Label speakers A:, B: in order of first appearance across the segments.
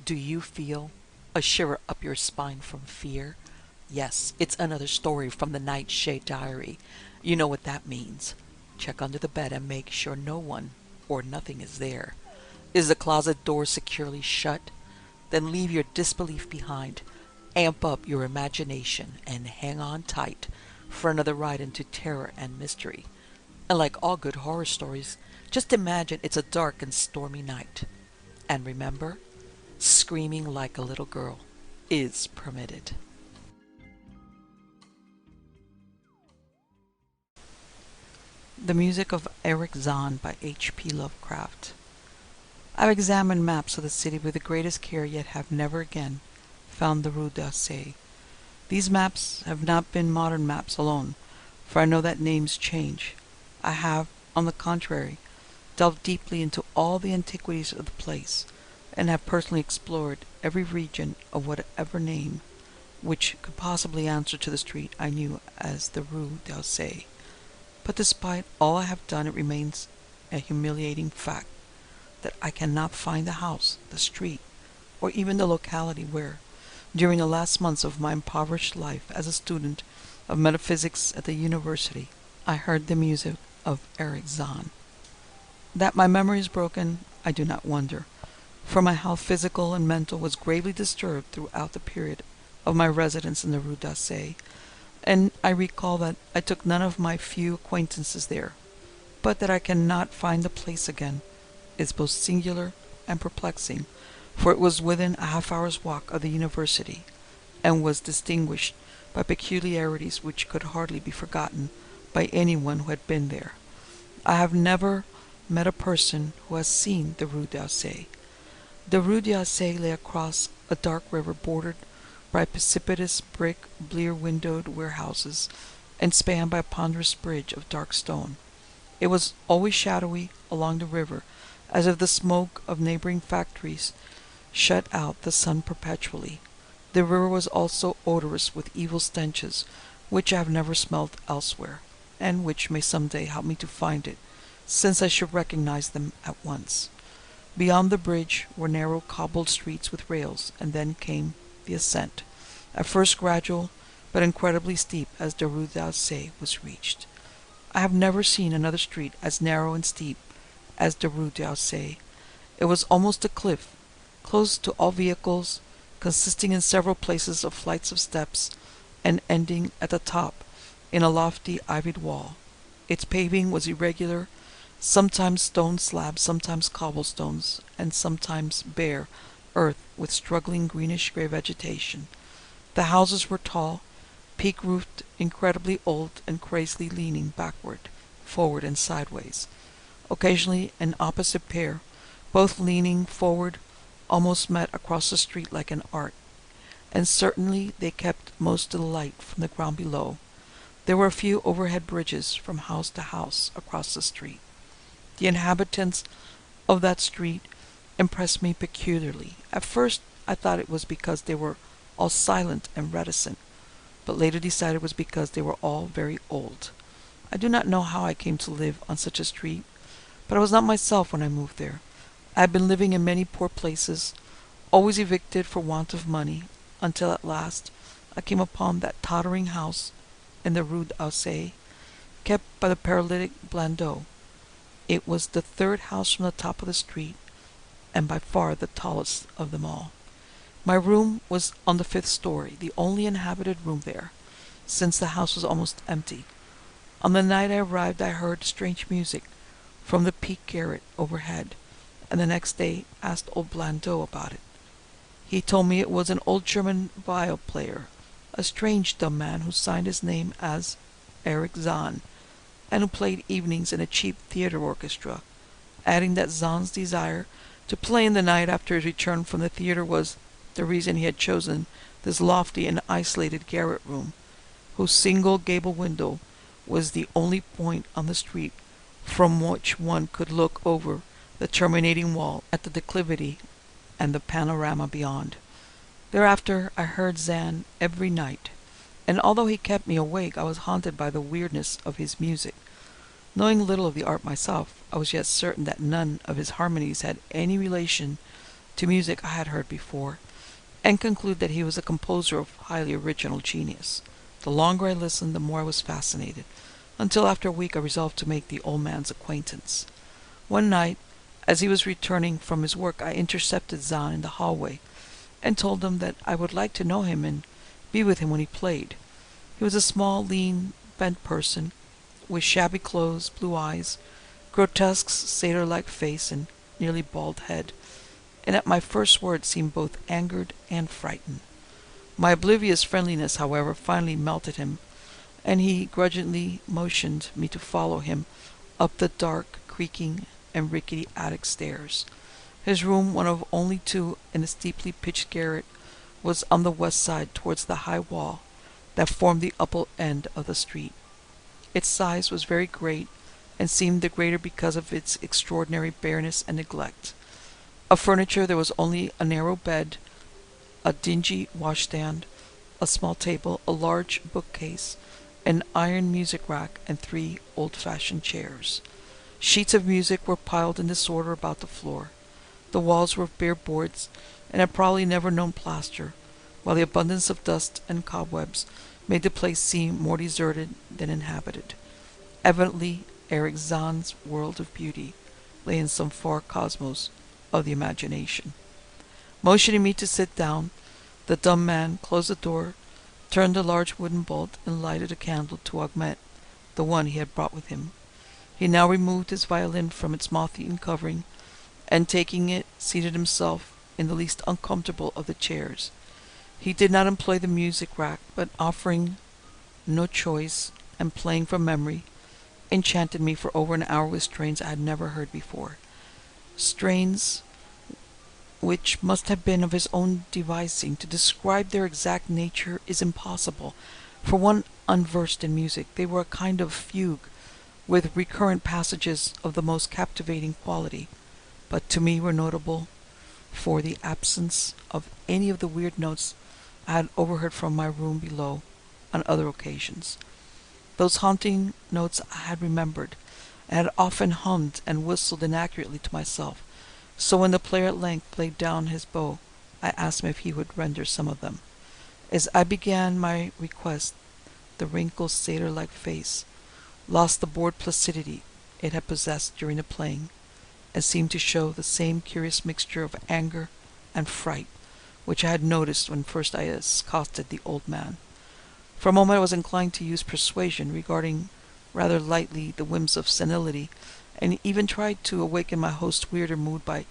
A: Do you feel a shiver up your spine from fear? Yes, it's another story from the Nightshade diary. You know what that means. Check under the bed and make sure no one or nothing is there. Is the closet door securely shut? Then leave your disbelief behind. Amp up your imagination and hang on tight for another ride into terror and mystery. And like all good horror stories, just imagine it's a dark and stormy night. And remember, screaming like a little girl is permitted. The music of Erich Zann by H.P. Lovecraft. I've examined maps of the city with the greatest care, yet have never again found the Rue d'Auseil. These maps have not been modern maps alone, for I know that names change. I have, on the contrary, delved deeply into all the antiquities of the place, and have personally explored every region of whatever name which could possibly answer to the street I knew as the Rue d'Auseil. But despite all I have done, it remains a humiliating fact that I cannot find the house, the street, or even the locality where, during the last months of my impoverished life as a student of metaphysics at the university, I heard the music of Erich Zann. That my memory is broken, I do not wonder, for my health, physical and mental, was gravely disturbed throughout the period of my residence in the Rue d'Auseil, and I recall that I took none of my few acquaintances there. But that I cannot find the place again is both singular and perplexing, for it was within a half-hour's walk of the university, and was distinguished by peculiarities which could hardly be forgotten by anyone who had been there. I have never met a person who has seen the Rue d'Auseil. The Rue d'Auseil lay across a dark river bordered by precipitous brick, blear-windowed warehouses, and spanned by a ponderous bridge of dark stone. It was always shadowy along the river, as if the smoke of neighboring factories shut out the sun perpetually. The river was also odorous with evil stenches, which I have never smelled elsewhere, and which may some day help me to find it, since I should recognize them at once. Beyond the bridge were narrow cobbled streets with rails, and then came the ascent, at first gradual, but incredibly steep as the Rue d'Auseil was reached. I have never seen another street as narrow and steep as the Rue d'Auseil. It was almost a cliff, closed to all vehicles, consisting in several places of flights of steps, and ending at the top in a lofty ivied wall. Its paving was irregular, sometimes stone slabs, sometimes cobblestones, and sometimes bare earth with struggling greenish-gray vegetation. The houses were tall, peak-roofed, incredibly old, and crazily leaning backward, forward, and sideways. Occasionally an opposite pair, both leaning forward, almost met across the street like an arc, and certainly they kept most of the light from the ground below. There were a few overhead bridges from house to house across the street. The inhabitants of that street impressed me peculiarly. At first I thought it was because they were all silent and reticent, but later decided it was because they were all very old. I do not know how I came to live on such a street, but I was not myself when I moved there. I had been living in many poor places, always evicted for want of money, until at last I came upon that tottering house in the Rue d'Auseil, kept by the paralytic Blandot. It was the third house from the top of the street, and by far the tallest of them all. My room was on the 5th story, the only inhabited room there, since the house was almost empty. On the night I arrived I heard strange music from the peak garret overhead, and the next day asked old Blandot about it. He told me it was an old German viol player, a strange dumb man who signed his name as Erich Zann, and who played evenings in a cheap theatre orchestra, adding that Zann's desire to play in the night after his return from the theatre was the reason he had chosen this lofty and isolated garret room, whose single gable window was the only point on the street from which one could look over the terminating wall at the declivity and the panorama beyond. Thereafter I heard Zann every night, and although he kept me awake, I was haunted by the weirdness of his music. Knowing little of the art myself, I was yet certain that none of his harmonies had any relation to music I had heard before, and concluded that he was a composer of highly original genius. The longer I listened, the more I was fascinated, until after a week I resolved to make the old man's acquaintance. One night, as he was returning from his work, I intercepted Zann in the hallway, and told him that I would like to know him and be with him when he played. He was a small, lean, bent person, with shabby clothes, blue eyes, grotesque satyr-like face, and nearly bald head, and at my first words seemed both angered and frightened. My oblivious friendliness, however, finally melted him, and he grudgingly motioned me to follow him up the dark, creaking, and rickety attic stairs. His room, one of only two in a steeply pitched garret, was on the west side towards the high wall that formed the upper end of the street. Its size was very great, and seemed the greater because of its extraordinary bareness and neglect. Of furniture there was only a narrow bed, a dingy washstand, a small table, a large bookcase, an iron music rack, and 3 old-fashioned chairs. Sheets of music were piled in disorder about the floor. The walls were of bare boards, and had probably never known plaster, while the abundance of dust and cobwebs made the place seem more deserted than inhabited. Evidently, Erich Zann's world of beauty lay in some far cosmos of the imagination. Motioning me to sit down, the dumb man closed the door, turned a large wooden bolt, and lighted a candle to augment the one he had brought with him. He now removed his violin from its moth-eaten covering, and taking it, seated himself in the least uncomfortable of the chairs. He did not employ the music rack, but offering no choice, and playing from memory, enchanted me for over an hour with strains I had never heard before. Strains which must have been of his own devising. To describe their exact nature is impossible, for one unversed in music. They were a kind of fugue, with recurrent passages of the most captivating quality, but to me were notable for the absence of any of the weird notes I had overheard from my room below on other occasions. Those haunting notes I had remembered, and had often hummed and whistled inaccurately to myself, so when the player at length laid down his bow, I asked him if he would render some of them. As I began my request, the wrinkled satyr-like face lost the bored placidity it had possessed during the playing, and seemed to show the same curious mixture of anger and fright which I had noticed when first I accosted the old man. For a moment I was inclined to use persuasion, regarding rather lightly the whims of senility, and even tried to awaken my host's weirder mood by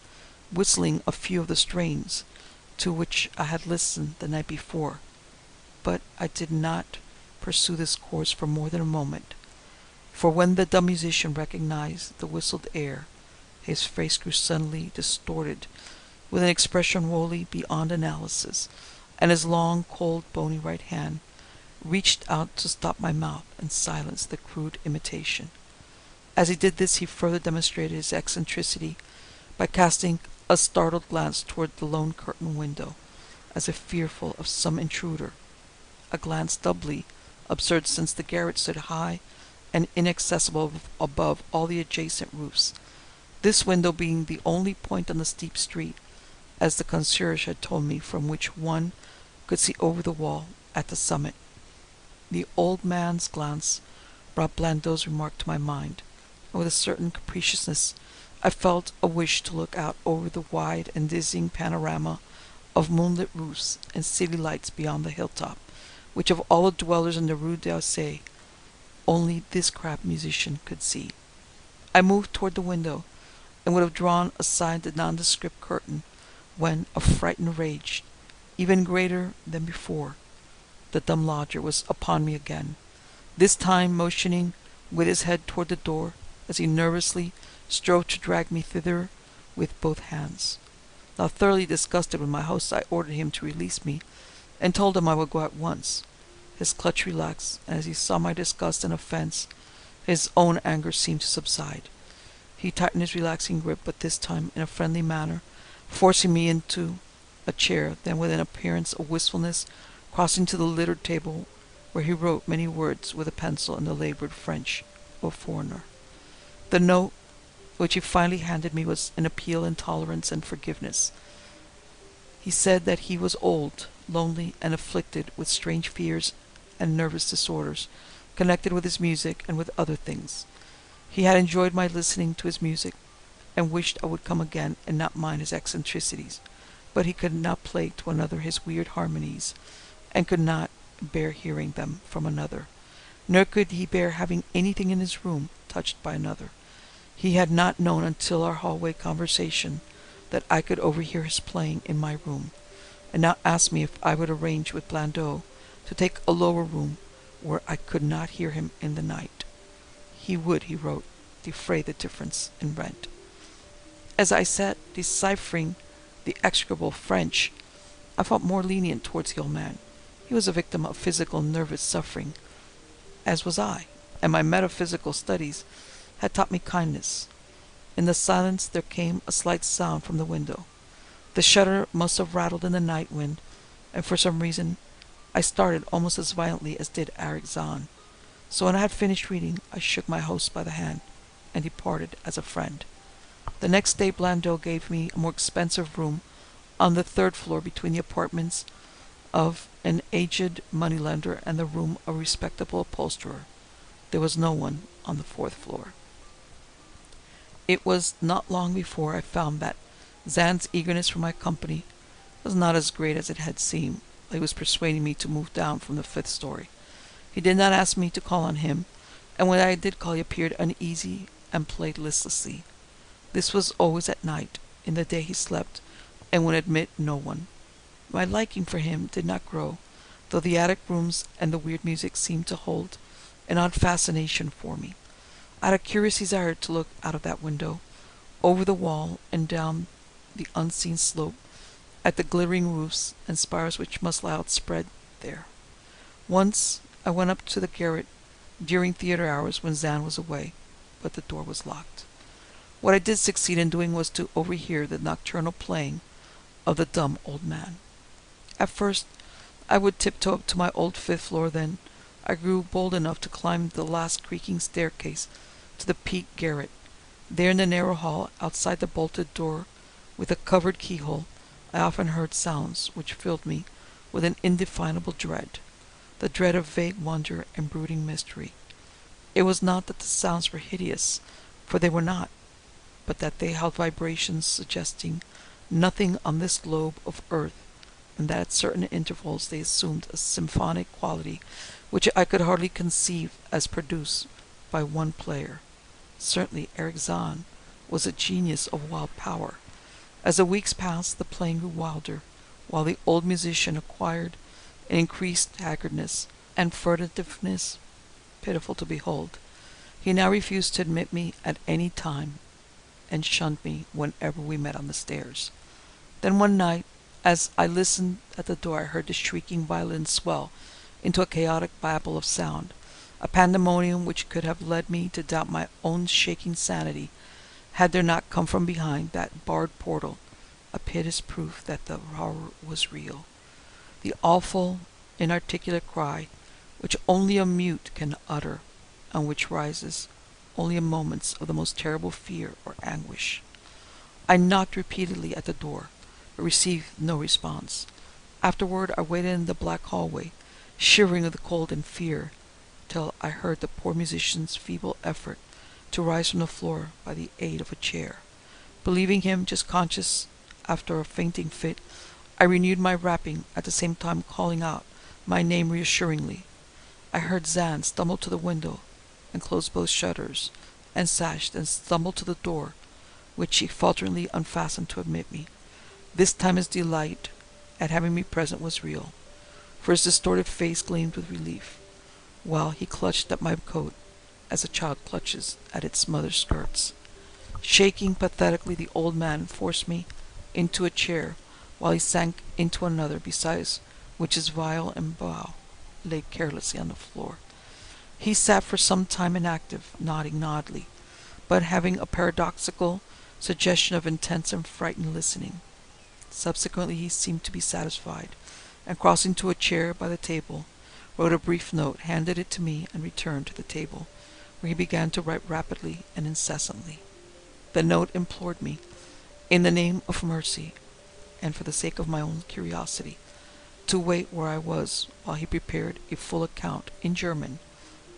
A: whistling a few of the strains to which I had listened the night before, but I did not pursue this course for more than a moment, for when the dumb musician recognized the whistled air, his face grew suddenly distorted with an expression wholly beyond analysis, and his long, cold, bony right hand reached out to stop my mouth and silence the crude imitation. As he did this, he further demonstrated his eccentricity by casting a startled glance toward the lone curtained window, as if fearful of some intruder, a glance doubly absurd since the garret stood high and inaccessible above all the adjacent roofs, this window being the only point on the steep street, as the concierge had told me, from which one could see over the wall at the summit. The old man's glance brought Blandot's remark to my mind, and with a certain capriciousness I felt a wish to look out over the wide and dizzying panorama of moonlit roofs and city lights beyond the hilltop, which of all the dwellers in the Rue d'Auseil only this crabbed musician could see. I moved toward the window, and would have drawn aside the nondescript curtain, when a frightened rage, even greater than before, the dumb lodger was upon me again, this time motioning with his head toward the door, as he nervously strove to drag me thither with both hands. Now thoroughly disgusted with my host, I ordered him to release me, and told him I would go at once. His clutch relaxed, and as he saw my disgust and offense, his own anger seemed to subside. He tightened his relaxing grip, but this time in a friendly manner, forcing me into a chair, then with an appearance of wistfulness crossing to the littered table, where he wrote many words with a pencil in the laboured French of a foreigner. The note which he finally handed me was an appeal in tolerance and forgiveness, He said that he was old, lonely, and afflicted with strange fears and nervous disorders connected with his music and with other things. He had enjoyed my listening to his music, and wished I would come again and not mind his eccentricities, but he could not play to another his weird harmonies, and could not bear hearing them from another, nor could he bear having anything in his room touched by another. He had not known until our hallway conversation that I could overhear his playing in my room, and now asked me if I would arrange with Blondeau to take a lower room where I could not hear him in the night. He would, he wrote, defray the difference in rent. As I sat deciphering the execrable French, I felt more lenient towards the old man. He was a victim of physical and nervous suffering, as was I, and my metaphysical studies had taught me kindness. In the silence there came a slight sound from the window. The shutter must have rattled in the night wind, and for some reason I started almost as violently as did Erich Zann. So when I had finished reading, I shook my host by the hand, and departed as a friend. The next day Blondeau gave me a more expensive room on the 3rd floor between the apartments of an aged moneylender and the room of a respectable upholsterer. There was no one on the 4th floor. It was not long before I found that Zann's eagerness for my company was not as great as it had seemed. He was persuading me to move down from the 5th story. He did not ask me to call on him, and when I did call he appeared uneasy and played listlessly. This was always at night. In the day he slept, and would admit no one. My liking for him did not grow, though the attic rooms and the weird music seemed to hold an odd fascination for me. I had a curious desire to look out of that window, over the wall and down the unseen slope, at the glittering roofs and spires which must lie outspread there. Once I went up to the garret during theatre hours when Zann was away, but the door was locked. What I did succeed in doing was to overhear the nocturnal playing of the dumb old man. At first I would tiptoe up to my old 5th floor, then I grew bold enough to climb the last creaking staircase to the peaked garret. There in the narrow hall, outside the bolted door with a covered keyhole, I often heard sounds which filled me with an indefinable dread, the dread of vague wonder and brooding mystery. It was not that the sounds were hideous, for they were not, but that they held vibrations suggesting nothing on this globe of earth, and that at certain intervals they assumed a symphonic quality which I could hardly conceive as produced by one player. Certainly Erich Zann was a genius of wild power. As the weeks passed, the playing grew wilder, while the old musician acquired an increased haggardness and furtiveness pitiful to behold. He now refused to admit me at any time, and shunned me whenever we met on the stairs. Then one night, as I listened at the door, I heard the shrieking violin swell into a chaotic babble of sound, a pandemonium which could have led me to doubt my own shaking sanity, had there not come from behind that barred portal a piteous proof that the horror was real. The awful, inarticulate cry, which only a mute can utter, and which rises only in moments of the most terrible fear or anguish. I knocked repeatedly at the door, but received no response. Afterward I waited in the black hallway, shivering with the cold and fear, till I heard the poor musician's feeble effort to rise from the floor by the aid of a chair. Believing him just conscious after a fainting fit, I renewed my rapping, at the same time calling out my name reassuringly. I heard Zann stumble to the window, and close both shutters and sash, then stumble to the door, which he falteringly unfastened to admit me. This time his delight at having me present was real, for his distorted face gleamed with relief, while he clutched at my coat as a child clutches at its mother's skirts. Shaking pathetically, the old man forced me into a chair, while he sank into another, beside which his viol and bow lay carelessly on the floor. He sat for some time inactive, nodding oddly, but having a paradoxical suggestion of intense and frightened listening. Subsequently he seemed to be satisfied, and crossing to a chair by the table, wrote a brief note, handed it to me, and returned to the table, where he began to write rapidly and incessantly. The note implored me, in the name of mercy and for the sake of my own curiosity, to wait where I was while he prepared a full account in German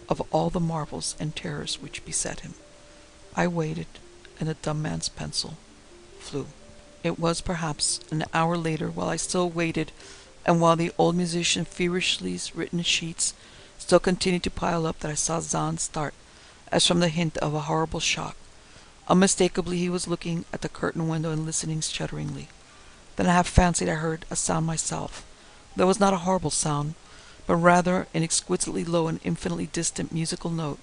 A: of all the marvels and terrors which beset him. I waited, and the dumb man's pencil flew. It was perhaps an hour later, while I still waited, and while the old musician's feverishly written sheets still continued to pile up, that I saw Zann start, as from the hint of a horrible shock. Unmistakably he was looking at the curtained window and listening shudderingly. Then I half fancied I heard a sound myself. That was not a horrible sound, but rather an exquisitely low and infinitely distant musical note,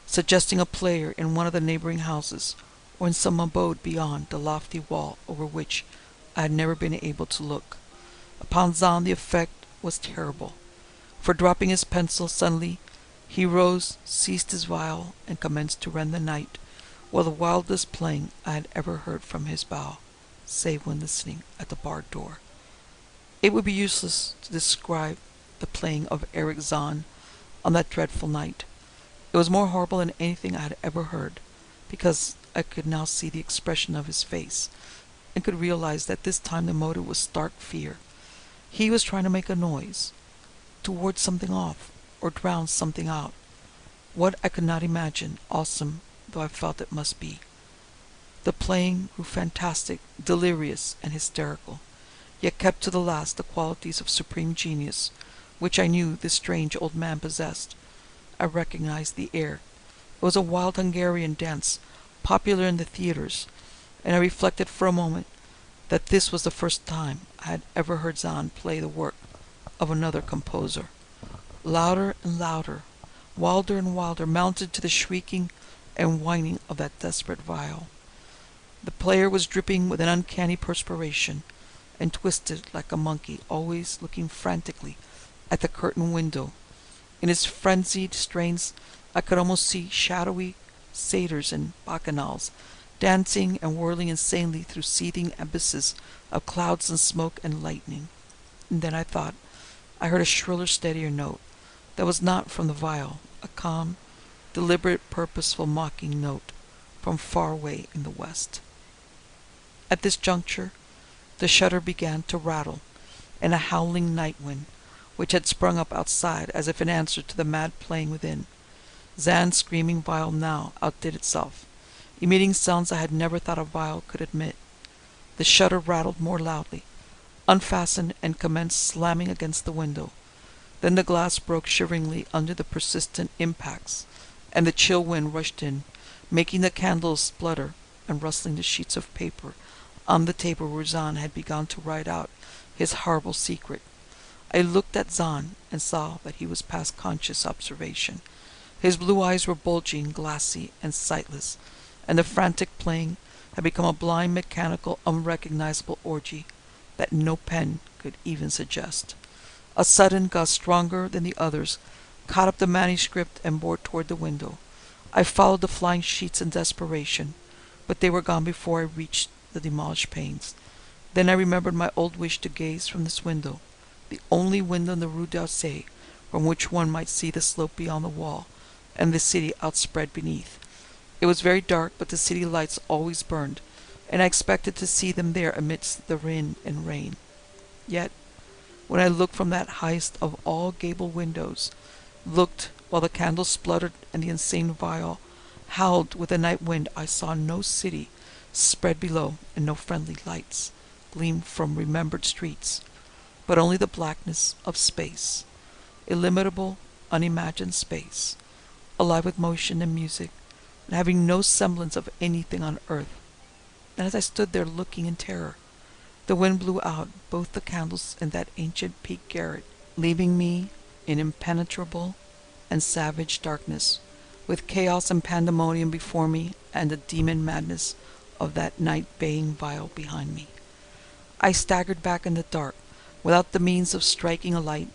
A: suggesting a player in one of the neighbouring houses, or in some abode beyond the lofty wall over which I had never been able to look. Upon Zann the effect was terrible, for dropping his pencil suddenly, he rose, seized his viol, and commenced to rend the night, while the wildest playing I had ever heard from his bow, save when listening at the barred door. It would be useless to describe the playing of Erich Zann on that dreadful night. It was more horrible than anything I had ever heard, because I could now see the expression of his face, and could realize that this time the motive was stark fear. He was trying to make a noise, to ward something off, or drown something out. What I could not imagine, awesome though I felt it must be. The playing grew fantastic, delirious, and hysterical, yet kept to the last the qualities of supreme genius, which I knew this strange old man possessed. I recognized the air. It was a wild Hungarian dance, popular in the theatres, and I reflected for a moment that this was the first time I had ever heard Zann play the work of another composer. Louder and louder, wilder and wilder, mounted to the shrieking and whining of that desperate viol. The player was dripping with an uncanny perspiration, and twisted like a monkey, always looking frantically at the curtained window. In his frenzied strains I could almost see shadowy satyrs and bacchanals dancing and whirling insanely through seething abysses of clouds and smoke and lightning. And then I thought I heard a shriller, steadier note that was not from the viol, a calm, deliberate, purposeful, mocking note from far away in the west. At this juncture the shutter began to rattle, and a howling night wind, which had sprung up outside as if in answer to the mad playing within. Zann's screaming viol now outdid itself, emitting sounds I had never thought a viol could emit. The shutter rattled more loudly, unfastened, and commenced slamming against the window. Then the glass broke shiveringly under the persistent impacts, and the chill wind rushed in, making the candles splutter and rustling the sheets of paper on the table where Zann had begun to write out his horrible secret. I looked at Zann and saw that he was past conscious observation. His blue eyes were bulging, glassy, and sightless, and the frantic playing had become a blind, mechanical, unrecognizable orgy that no pen could even suggest. A sudden gust, stronger than the others, caught up the manuscript and bore toward the window. I followed the flying sheets in desperation, but they were gone before I reached the demolished panes. Then I remembered my old wish to gaze from this window, the only window in the Rue d'Auseil, from which one might see the slope beyond the wall, and the city outspread beneath. It was very dark, but the city lights always burned, and I expected to see them there amidst the wind and rain. Yet, when I looked from that highest of all gable windows, looked while the candles spluttered and the insane viol howled with the night wind, I saw no city spread below, and no friendly lights gleamed from remembered streets, but only the blackness of space, illimitable, unimagined space, alive with motion and music, and having no semblance of anything on earth. And as I stood there looking in terror, the wind blew out both the candles in that ancient peaked garret, leaving me in impenetrable and savage darkness, with chaos and pandemonium before me, and the demon madness of that night-baying viol behind me. I staggered back in the dark, without the means of striking a light,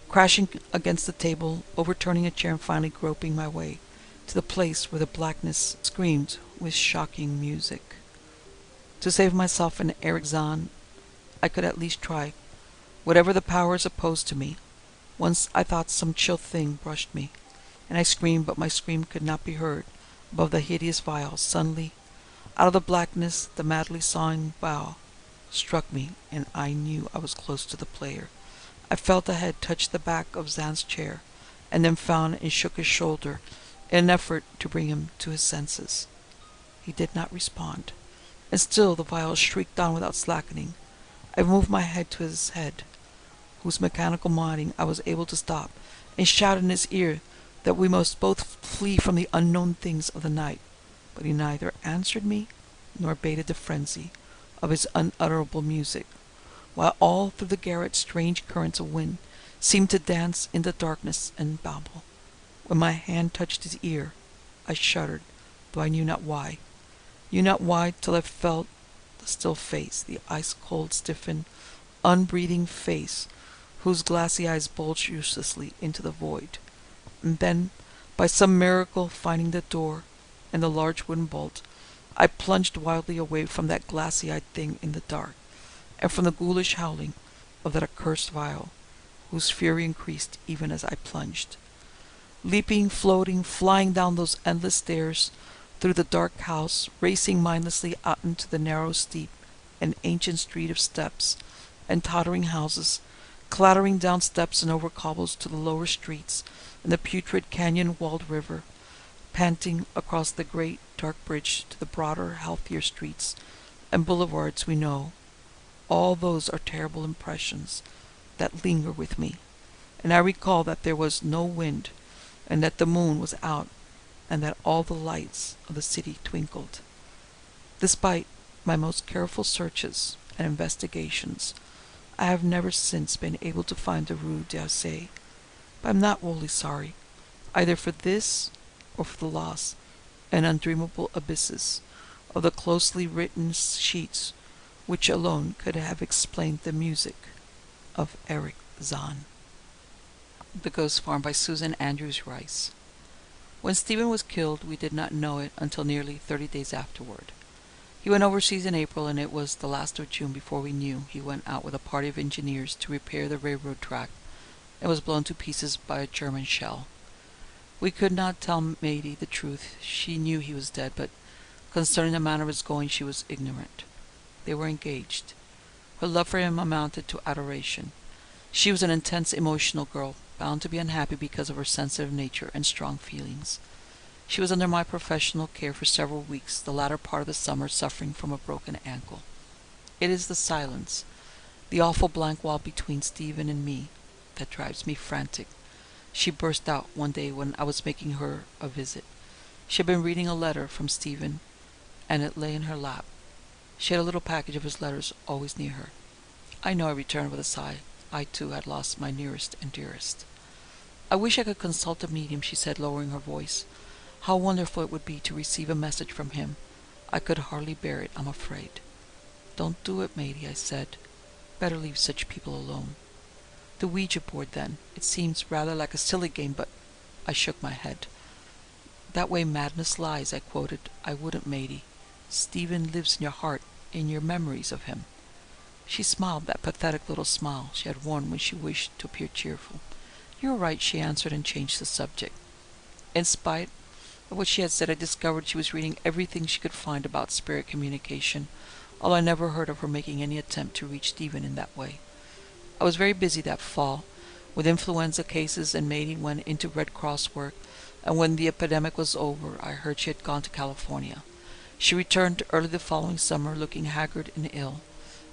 A: crashing against the table, overturning a chair, and finally groping my way to the place where the blackness screamed with shocking music. To save myself and Erich Zann, I could at least try, whatever the powers opposed to me. Once I thought some chill thing brushed me, and I screamed, but my scream could not be heard above the hideous viol. Suddenly, out of the blackness, the madly sawing bow struck me, and I knew I was close to the player. I felt a head touch the back of Zann's chair, and then found and shook his shoulder in an effort to bring him to his senses. He did not respond, and still the viol shrieked on without slackening. I moved my head to his head, whose mechanical moaning I was able to stop, and shouted in his ear that we must both flee from the unknown things of the night. But he neither answered me nor abated the frenzy of his unutterable music, while all through the garret strange currents of wind seemed to dance in the darkness and babble. When my hand touched his ear, I shuddered, though I knew not why. Till I felt the still face, the ice-cold, stiffened, unbreathing face, whose glassy eyes bulged uselessly into the void. And then, by some miracle, finding the door and the large wooden bolt, I plunged wildly away from that glassy-eyed thing in the dark, and from the ghoulish howling of that accursed viol, whose fury increased even as I plunged. Leaping, floating, flying down those endless stairs, through the dark house, racing mindlessly out into the narrow, steep, and ancient street of steps and tottering houses, clattering down steps and over cobbles to the lower streets and the putrid canyon-walled river, panting across the great dark bridge to the broader, healthier streets and boulevards we know. All those are terrible impressions that linger with me, and I recall that there was no wind, and that the moon was out, and that all the lights of the city twinkled. Despite my most careful searches and investigations, I have never since been able to find the Rue d'Auseil, but I am not wholly sorry, either for this or for the loss and undreamable abysses of the closely written sheets which alone could have explained the music of Erich Zann. The Ghost Farm by Susan Andrews Rice. When Stephen was killed, we did not know it until nearly 30 days afterward. He went overseas in April, and it was the last of June before we knew he went out with a party of engineers to repair the railroad track and was blown to pieces by a German shell. We could not tell Matey the truth. She knew he was dead, but concerning the manner of his going she was ignorant. They were engaged. Her love for him amounted to adoration. She was an intense, emotional girl, bound to be unhappy because of her sensitive nature and strong feelings. She was under my professional care for several weeks, the latter part of the summer, suffering from a broken ankle. It is the silence, the awful blank wall between Stephen and me, that drives me frantic. She burst out one day when I was making her a visit. She had been reading a letter from Stephen, and it lay in her lap. She had a little package of his letters always near her. I know, I returned with a sigh. I, too, had lost my nearest and dearest. I wish I could consult a medium, she said, lowering her voice. How wonderful it would be to receive a message from him. I could hardly bear it, I'm afraid. Don't do it, Matey, I said. Better leave such people alone. The Ouija board, then. It seems rather like a silly game, but I shook my head. That way madness lies, I quoted. I wouldn't, Matey. Stephen lives in your heart, in your memories of him. She smiled, that pathetic little smile she had worn when she wished to appear cheerful. You are right, she answered, and changed the subject. In spite of what she had said, I discovered she was reading everything she could find about spirit communication, although I never heard of her making any attempt to reach Stephen in that way. I was very busy that fall, with influenza cases, and Matey went into Red Cross work, and when the epidemic was over, I heard she had gone to California. She returned early the following summer, looking haggard and ill.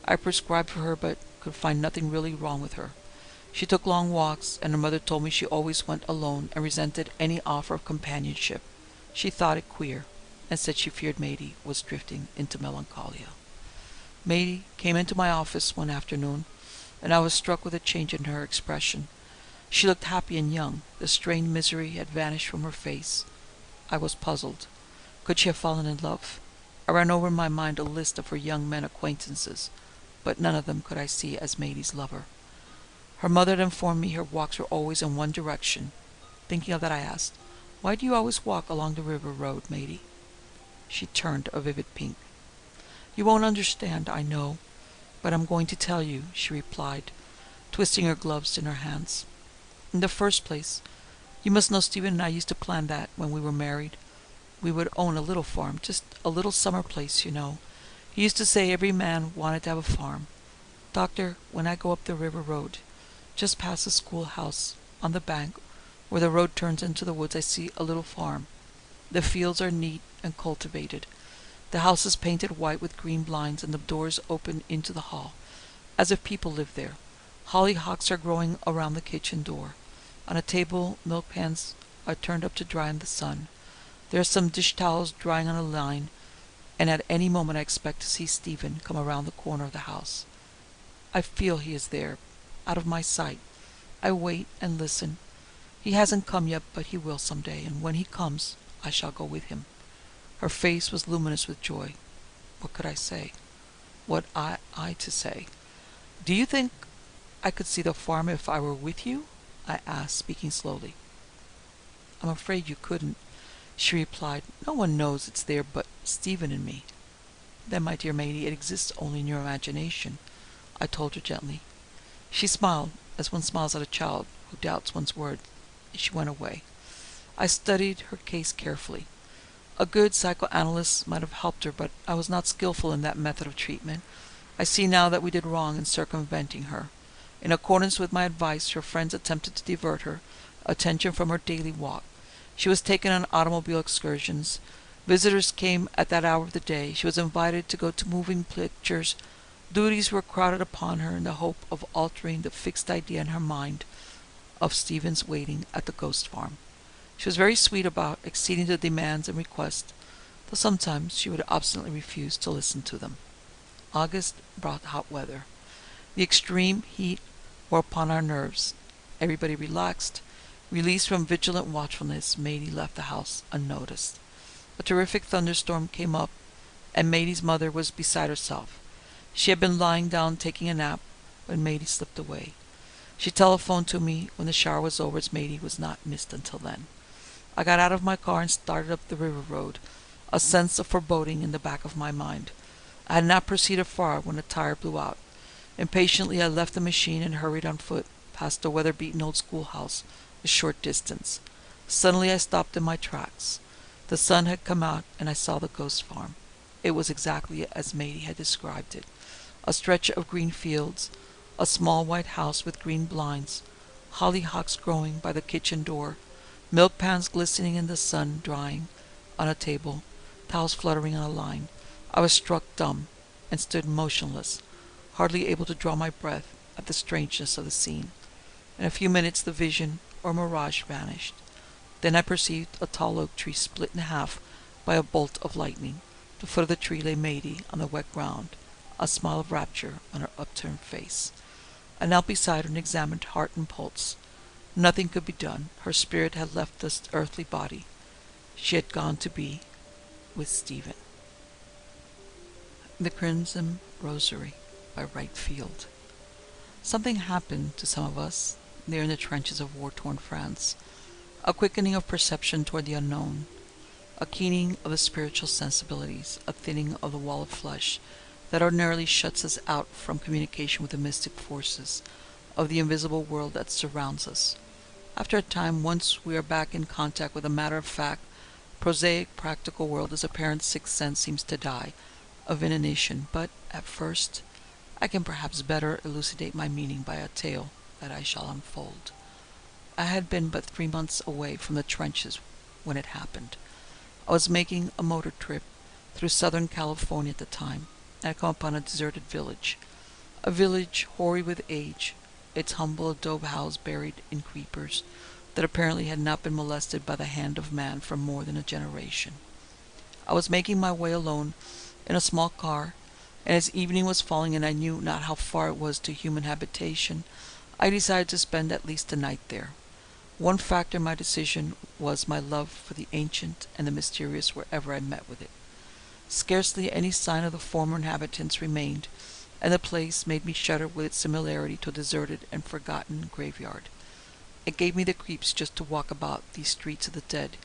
A: I prescribed for her, but could find nothing really wrong with her. She took long walks, and her mother told me she always went alone and resented any offer of companionship. She thought it queer, and said she feared Matey was drifting into melancholia. Matey came into my office one afternoon, and I was struck with a change in her expression. She looked happy and young. The strained misery had vanished from her face. I was puzzled. Could she have fallen in love? I ran over in my mind a list of her young men acquaintances, but none of them could I see as Matey's lover. Her mother had informed me her walks were always in one direction. Thinking of that, I asked, "Why do you always walk along the river road, Matey?" She turned a vivid pink. "You won't understand, I know, but I'm going to tell you," she replied, twisting her gloves in her hands. "In the first place, you must know Stephen and I used to plan that, when we were married, we would own a little farm, just a little summer place, you know, He used to say every man wanted to have a farm. Doctor, when I go up the river road, just past the schoolhouse, on the bank, where the road turns into the woods, I see a little farm. The fields are neat and cultivated. The house is painted white with green blinds, and the doors open into the hall, as if people lived there. Hollyhocks are growing around the kitchen door. On a table, milk pans are turned up to dry in the sun. There are some dish towels drying on a line, and at any moment I expect to see Stephen come around the corner of the house. I feel he is there, out of my sight. I wait and listen. He hasn't come yet, but he will some day, and when he comes, I shall go with him. Her face was luminous with joy. What could I say? What I to say? Do you think I could see the farm if I were with you? I asked, speaking slowly. I'm afraid you couldn't, she replied. No one knows it's there but Stephen and me. Then, my dear Matey, it exists only in your imagination, I told her gently. She smiled, as one smiles at a child who doubts one's word, and she went away. I studied her case carefully. A good psychoanalyst might have helped her, but I was not skillful in that method of treatment. I see now that we did wrong in circumventing her. In accordance with my advice, her friends attempted to divert her attention from her daily walk. She was taken on automobile excursions. Visitors came at that hour of the day. She was invited to go to moving pictures. Duties were crowded upon her in the hope of altering the fixed idea in her mind of Stephen's waiting at the ghost farm. She was very sweet about acceding to demands and requests, though sometimes she would obstinately refuse to listen to them. August brought hot weather. The extreme heat wore upon our nerves. Everybody relaxed. Released from vigilant watchfulness, Matey left the house unnoticed. A terrific thunderstorm came up, and Matey's mother was beside herself. She had been lying down taking a nap when Matey slipped away. She telephoned to me when the shower was over, as Matey was not missed until then. I got out of my car and started up the river road, a sense of foreboding in the back of my mind. I had not proceeded far when a tire blew out. Impatiently I left the machine and hurried on foot past the weather-beaten old schoolhouse a short distance. Suddenly I stopped in my tracks. The sun had come out, and I saw the ghost farm. It was exactly as Matey had described it. A stretch of green fields, a small white house with green blinds, hollyhocks growing by the kitchen door, milk pans glistening in the sun, drying on a table, towels fluttering on a line. I was struck dumb, and stood motionless, hardly able to draw my breath at the strangeness of the scene. In a few minutes the vision or mirage vanished. Then I perceived a tall oak tree split in half by a bolt of lightning. At the foot of the tree lay Matey on the wet ground, a smile of rapture on her upturned face. I knelt beside her and examined heart and pulse. Nothing could be done. Her spirit had left this earthly body. She had gone to be with Stephen. The Crimson Rosary by Wright. Something happened to some of us there in the trenches of war-torn France. A quickening of perception toward the unknown, a keening of the spiritual sensibilities, a thinning of the wall of flesh that ordinarily shuts us out from communication with the mystic forces of the invisible world that surrounds us. After a time, once we are back in contact with a matter-of-fact, prosaic, practical world, this apparent sixth sense seems to die of inanition, but at first I can perhaps better elucidate my meaning by a tale that I shall unfold. I had been but 3 months away from the trenches when it happened. I was making a motor trip through Southern California at the time, and I come upon a deserted village. A village hoary with age, its humble adobe house buried in creepers that apparently had not been molested by the hand of man for more than a generation. I was making my way alone in a small car, and as evening was falling and I knew not how far it was to human habitation, I decided to spend at least a night there. One factor in my decision was my love for the ancient and the mysterious wherever I met with it. Scarcely any sign of the former inhabitants remained, and the place made me shudder with its similarity to a deserted and forgotten graveyard. It gave me the creeps just to walk about these streets of the dead,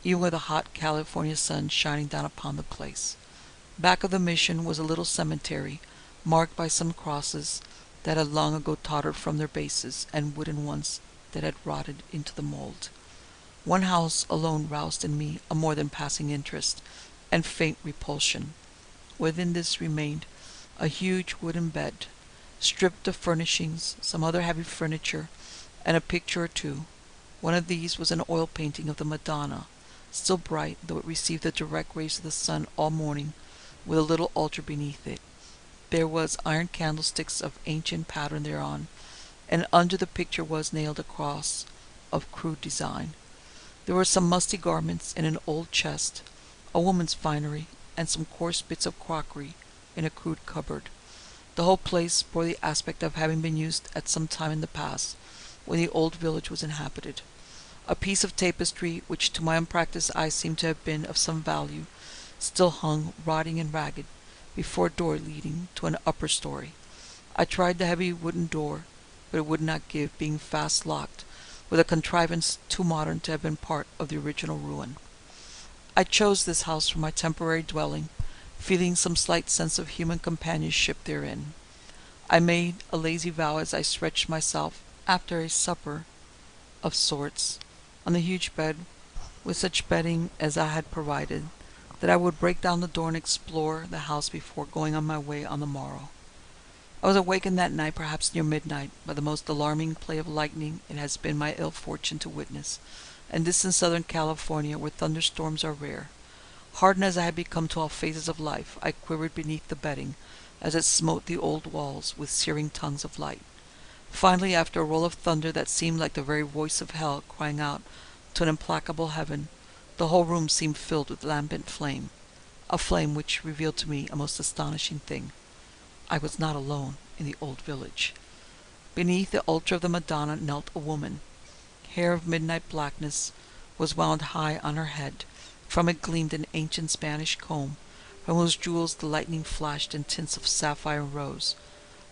A: even with the hot California sun shining down upon the place. Back of the mission was a little cemetery, marked by some crosses that had long ago tottered from their bases, and wooden ones that had rotted into the mold. One house alone roused in me a more than passing interest and faint repulsion. Within this remained a huge wooden bed, stripped of furnishings, some other heavy furniture, and a picture or two. One of these was an oil painting of the Madonna, still bright, though it received the direct rays of the sun all morning, with a little altar beneath it. There was iron candlesticks of ancient pattern thereon, and under the picture was nailed a cross of crude design. There were some musty garments in an old chest, a woman's finery, and some coarse bits of crockery in a crude cupboard. The whole place bore the aspect of having been used at some time in the past, when the old village was inhabited. A piece of tapestry, which to my unpractised eye seemed to have been of some value, still hung, rotting and ragged, before a door leading to an upper story. I tried the heavy wooden door, but it would not give, being fast locked, with a contrivance too modern to have been part of the original ruin. I chose this house for my temporary dwelling, feeling some slight sense of human companionship therein. I made a lazy vow as I stretched myself, after a supper of sorts, on the huge bed, with such bedding as I had provided, that I would break down the door and explore the house before going on my way on the morrow. I was awakened that night, perhaps near midnight, by the most alarming play of lightning it has been my ill fortune to witness, and this in Southern California, where thunderstorms are rare. Hardened as I had become to all phases of life, I quivered beneath the bedding, as it smote the old walls with searing tongues of light. Finally, after a roll of thunder that seemed like the very voice of hell crying out to an implacable heaven, the whole room seemed filled with lambent flame, a flame which revealed to me a most astonishing thing. I was not alone in the old village. Beneath the altar of the Madonna knelt a woman. Hair of midnight blackness was wound high on her head. From it gleamed an ancient Spanish comb, from whose jewels the lightning flashed in tints of sapphire and rose.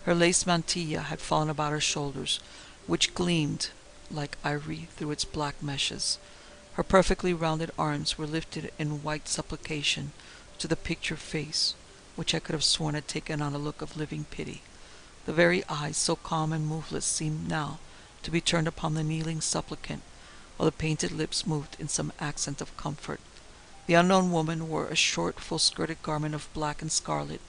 A: Her lace mantilla had fallen about her shoulders, which gleamed like ivory through its black meshes. Her perfectly rounded arms were lifted in white supplication to the picture face, which I could have sworn had taken on a look of living pity. The very eyes, so calm and moveless, seemed now to be turned upon the kneeling supplicant, while the painted lips moved in some accent of comfort. The unknown woman wore a short, full-skirted garment of black and scarlet,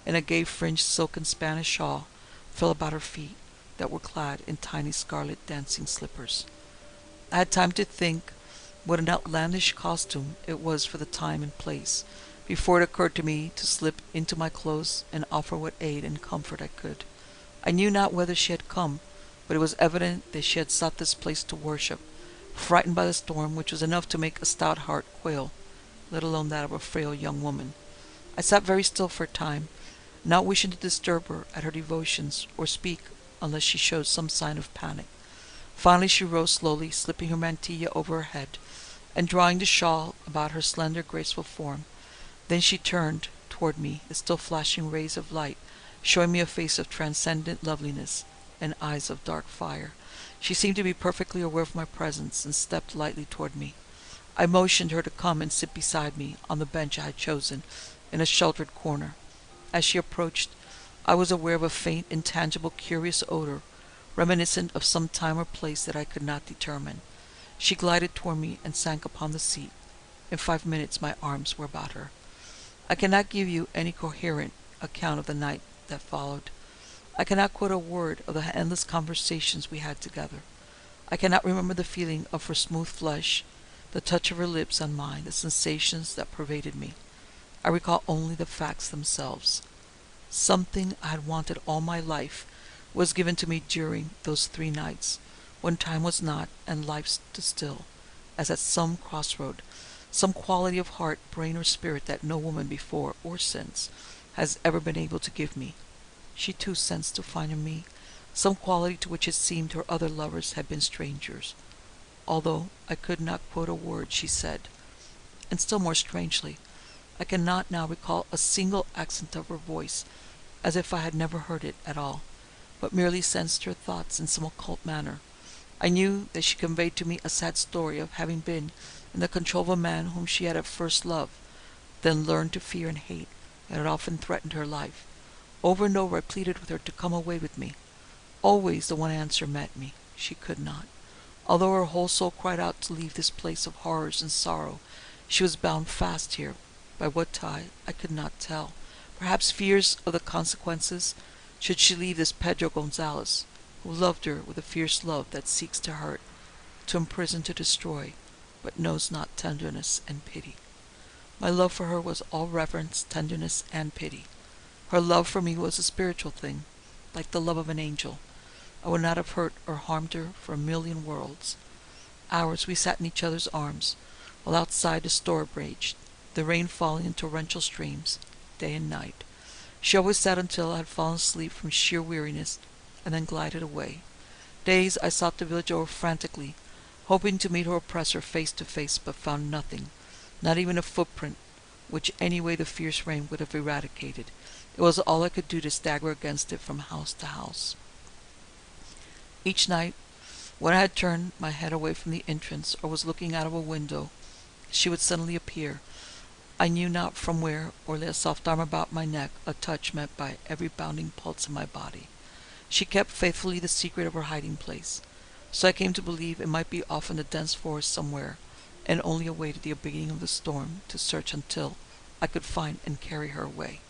A: and a gay fringed silken Spanish shawl fell about her feet, that were clad in tiny scarlet dancing slippers. I had time to think what an outlandish costume it was for the time and place, before it occurred to me to slip into my clothes and offer what aid and comfort I could. I knew not whether she had come, but it was evident that she had sought this place to worship, frightened by the storm, which was enough to make a stout heart quail, let alone that of a frail young woman. I sat very still for a time, not wishing to disturb her at her devotions, or speak unless she showed some sign of panic. Finally she rose slowly, slipping her mantilla over her head, and drawing the shawl about her slender, graceful form. Then she turned toward me, the still flashing rays of light showing me a face of transcendent loveliness and eyes of dark fire. She seemed to be perfectly aware of my presence, and stepped lightly toward me. I motioned her to come and sit beside me on the bench I had chosen in a sheltered corner. As she approached, I was aware of a faint, intangible, curious odor, reminiscent of some time or place that I could not determine. She glided toward me and sank upon the seat. In 5 minutes my arms were about her. I cannot give you any coherent account of the night that followed. I cannot quote a word of the endless conversations we had together. I cannot remember the feeling of her smooth flesh, the touch of her lips on mine, the sensations that pervaded me. I recall only the facts themselves. Something I had wanted all my life was given to me during those 3 nights, when time was not and life stood still, as at some crossroad, some quality of heart, brain, or spirit that no woman before or since has ever been able to give me. She too sensed to find in me some quality to which it seemed her other lovers had been strangers. Although I could not quote a word she said, and still more strangely, I cannot now recall a single accent of her voice, as if I had never heard it at all, but merely sensed her thoughts in some occult manner. I knew that she conveyed to me a sad story of having been in the control of a man whom she had at first loved, then learned to fear and hate, and had often threatened her life. Over and over I pleaded with her to come away with me. Always the one answer met me: she could not. Although her whole soul cried out to leave this place of horrors and sorrow, she was bound fast here. By what tie I could not tell, Perhaps fears of the consequences should she leave this Pedro Gonzalez, who loved her with a fierce love that seeks to hurt, to imprison, to destroy, but knows not tenderness and pity. My love for her was all reverence, tenderness, and pity. Her love for me was a spiritual thing, like the love of an angel. I would not have hurt or harmed her for a million worlds. Hours we sat in each other's arms, while outside the storm raged, the rain falling in torrential streams, day and night. She always sat until I had fallen asleep from sheer weariness, and then glided away. Days I sought the village over frantically, hoping to meet her oppressor face to face, but found nothing, not even a footprint, which any way the fierce rain would have eradicated. It was all I could do to stagger against it from house to house. Each night, when I had turned my head away from the entrance, or was looking out of a window, she would suddenly appear. I knew not from where, or lay a soft arm about my neck, a touch met by every bounding pulse in my body. She kept faithfully the secret of her hiding place, so I came to believe it might be off in the dense forest somewhere, and only awaited the beginning of the storm to search until I could find and carry her away.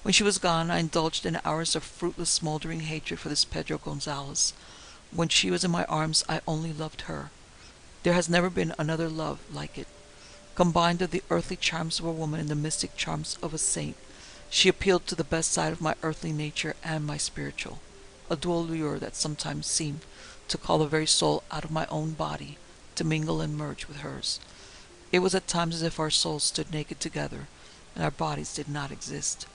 A: When she was gone, I indulged in hours of fruitless smoldering hatred for this Pedro Gonzalez. When she was in my arms, I only loved her. There has never been another love like it. Combined of the earthly charms of a woman and the mystic charms of a saint, she appealed to the best side of my earthly nature and my spiritual, a dual lure that sometimes seemed to call the very soul out of my own body to mingle and merge with hers. It was at times as if our souls stood naked together, and our bodies did not exist.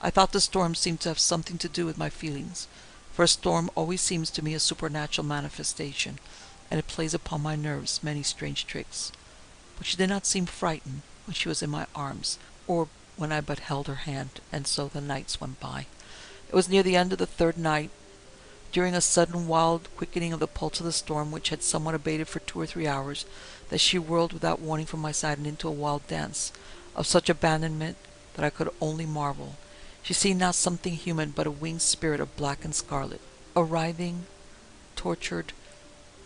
A: I thought the storm seemed to have something to do with my feelings, for a storm always seems to me a supernatural manifestation, and it plays upon my nerves many strange tricks. But she did not seem frightened when she was in my arms, or when I but held her hand, and so the nights went by. It was near the end of the third night, during a sudden wild quickening of the pulse of the storm, which had somewhat abated for 2 or 3 hours, that she whirled without warning from my side and into a wild dance, of such abandonment that I could only marvel. She seemed not something human, but a winged spirit of black and scarlet, a writhing, tortured,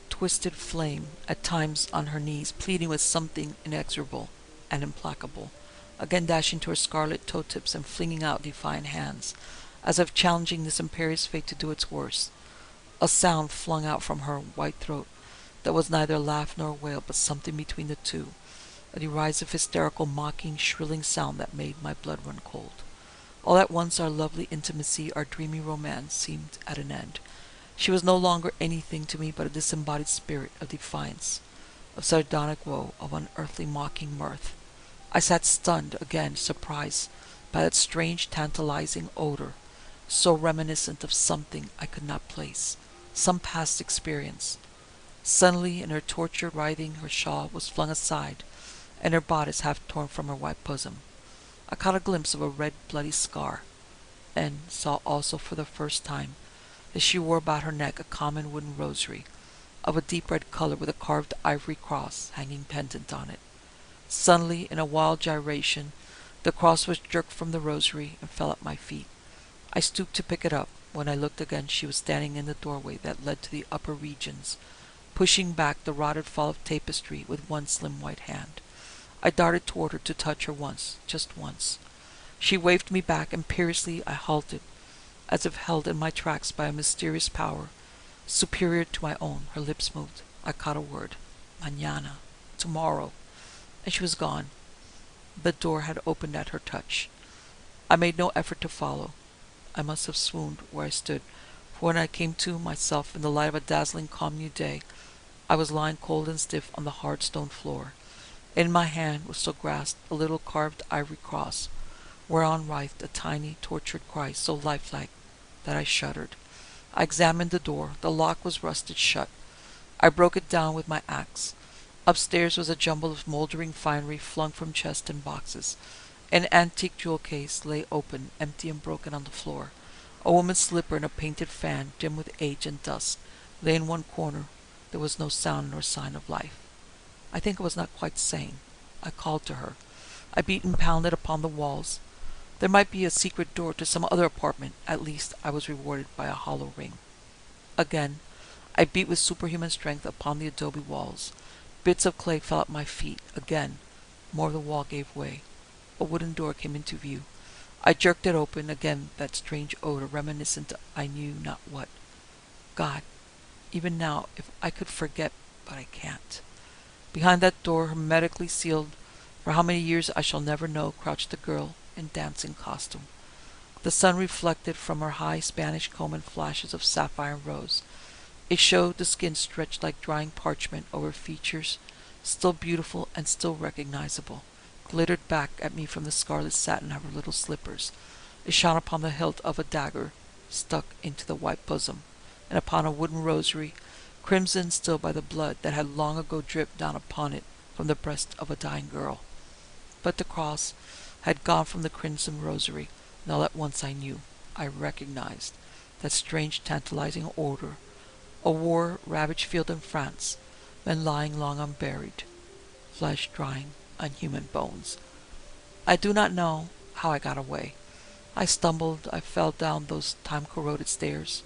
A: twisted flame, at times on her knees, pleading with something inexorable and implacable, again dashing to her scarlet toe-tips and flinging out defiant hands, as if challenging this imperious fate to do its worst. A sound flung out from her white throat that was neither laugh nor wail, but something between the two, a derisive, hysterical, mocking, shrilling sound that made my blood run cold. All at once our lovely intimacy, our dreamy romance, seemed at an end. She was no longer anything to me but a disembodied spirit of defiance, of sardonic woe, of unearthly mocking mirth. I sat stunned, again surprised by that strange tantalizing odor, so reminiscent of something I could not place, some past experience. Suddenly, in her torture writhing, her shawl was flung aside, and her bodice half torn from her white bosom. I caught a glimpse of a red bloody scar, and saw also for the first time that she wore about her neck a common wooden rosary, of a deep red color, with a carved ivory cross hanging pendant on it. Suddenly, in a wild gyration, the cross was jerked from the rosary and fell at my feet. I stooped to pick it up. When I looked again, she was standing in the doorway that led to the upper regions, pushing back the rotted fall of tapestry with one slim white hand. I darted toward her to touch her once, just once. She waved me back. Imperiously I halted, as if held in my tracks by a mysterious power superior to my own. Her lips moved. I caught a word. Mañana. Tomorrow. And she was gone. The door had opened at her touch. I made no effort to follow. I must have swooned where I stood, for when I came to myself in the light of a dazzling calm new day, I was lying cold and stiff on the hard stone floor. In my hand was still grasped a little carved ivory cross, whereon writhed a tiny, tortured Christ, so lifelike that I shuddered. I examined the door. The lock was rusted shut. I broke it down with my axe. Upstairs was a jumble of mouldering finery flung from chests and boxes. An antique jewel case lay open, empty and broken, on the floor. A woman's slipper and a painted fan, dim with age and dust, lay in one corner. There was no sound nor sign of life. I think I was not quite sane. I called to her. I beat and pounded upon the walls. There might be a secret door to some other apartment. At least I was rewarded by a hollow ring. Again, I beat with superhuman strength upon the adobe walls. Bits of clay fell at my feet. Again, more of the wall gave way. A wooden door came into view. I jerked it open again, that strange odor, reminiscent I knew not what. God, even now, if I could forget, but I can't. Behind that door, hermetically sealed, for how many years I shall never know, crouched the girl in dancing costume. The sun reflected from her high Spanish comb in flashes of sapphire and rose. It showed the skin stretched like drying parchment over features, still beautiful and still recognizable, glittered back at me from the scarlet satin of her little slippers. It shone upon the hilt of a dagger stuck into the white bosom, and upon a wooden rosary, crimson still by the blood that had long ago dripped down upon it from the breast of a dying girl. But the cross had gone from the crimson rosary, and all at once I knew, I recognized, that strange tantalizing odor, a war-ravaged field in France, men lying long unburied, flesh drying on human bones. I do not know how I got away. I stumbled, I fell down those time-corroded stairs.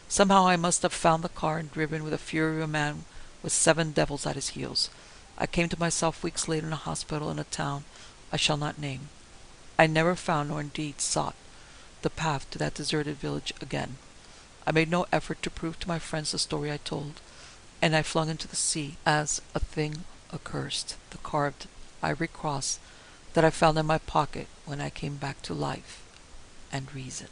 A: Somehow I must have found the car and driven with the fury of a man with 7 devils at his heels. I came to myself weeks later in a hospital in a town I shall not name. I never found, nor indeed sought, the path to that deserted village again. I made no effort to prove to my friends the story I told, and I flung into the sea, as a thing accursed, the carved ivory cross that I found in my pocket when I came back to life and reason.